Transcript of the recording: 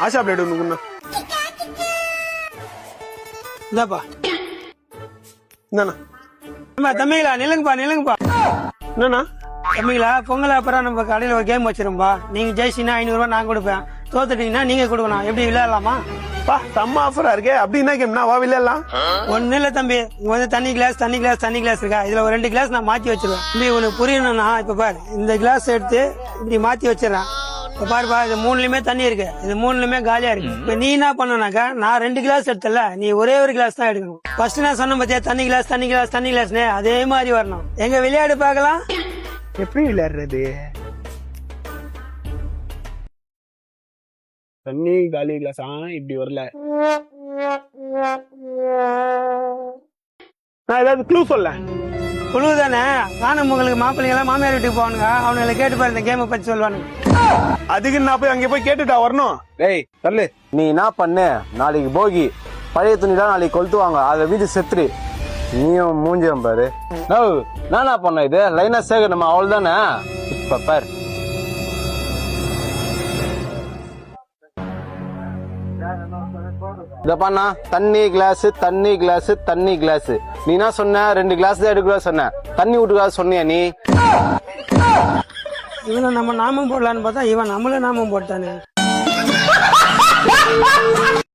Asha plate ஒண்ணு இந்தாப்பா. என்னண்ணா தம்பிங்களா நில்லுங்கப்பா நில்லுங்கப்பா. என்னண்ணா தம்பிங்களா பொங்கல் அப்புறம் நம்ம கடையில் ஒரு கேம் வச்சிருப்பா. நீங்க ஜெயிச்சிங்கன்னா 500 ரூபாய் நான் கொடுப்பேன். தோத்துட்டீங்கன்னா நீங்க கொடுக்கணும். எப்படி விளையாடலாமா? பா செம்ம ஆஃபரா இருக்கே. அப்படி என்ன கேம்னா வா விளையாடலாம். ஒண்ணு இல்ல தம்பி, இங்க வந்து தண்ணி கிளாஸ் இருக்கா, இதுல ஒரு 2 கிளாஸ் நான் மாத்தி வச்சிருவேன். தம்பி உனக்கு புரியணும்னா இப்ப பாரு, இந்த கிளாஸ் எடுத்து இப்படி மாத்தி வச்சிடறேன். இப்ப பாருப்பா, இது 3லயுமே தண்ணி இருக்கு, இது 3லயுமே காலியா இருக்கு. இப்ப நீ என்ன பண்ணனாக்கா, நான் 2 கிளாஸ் எடுத்தல, நீ ஒரே ஒரு கிளாஸ் தான் எடுக்கணும். ஃபர்ஸ்ட் நான் சொன்ன பாத்தியா, தண்ணி கிளாஸ்னே அதே மாதிரி வரணும். எங்க விளையாடு பாக்கலாம். எப்படி விளையாடுறது? தண்ணி காலி கிளாஸ் இப்படி வரல. நான் ஏதாவது க்ளூ சொல்ல. குழு தானே, நானும் உங்களுக்கு மாப்பிள்ளைங்க எல்லாம் மாமியார் வீட்டுக்கு போவானுங்க, அவனுங்களை கேட்டு பாரு இந்த கேமை பத்தி சொல்லுவானுங்க. அதுக்கு நான் போய் அங்க போய் கேட்டுட்டா வரணும். டேய் தள்ளு, நீ என்ன பண்ணு, நாளைக்கு போகி பழைய துணிலாம் நாளைக்கு கொளுத்துவாங்க, அதை வீட்டு செத்துரு. நீயும் மூஞ்சியம் பாரு. நானா பண்ண இது லைனா சேகணுமா, அவள் தானே. இப்ப பாரு, இத பண்ணா தண்ணி கிளாஸ். நீ என்ன சொன்ன, 2 கிளாஸ் தான் எடுக்க சொன்ன, தண்ணி விட்டுக்காத சொன்னியா நீ? இவனை நம்ம நாமம் போடலான்னு பார்த்தா இவன் நம்மள நாமம் போட்டானே.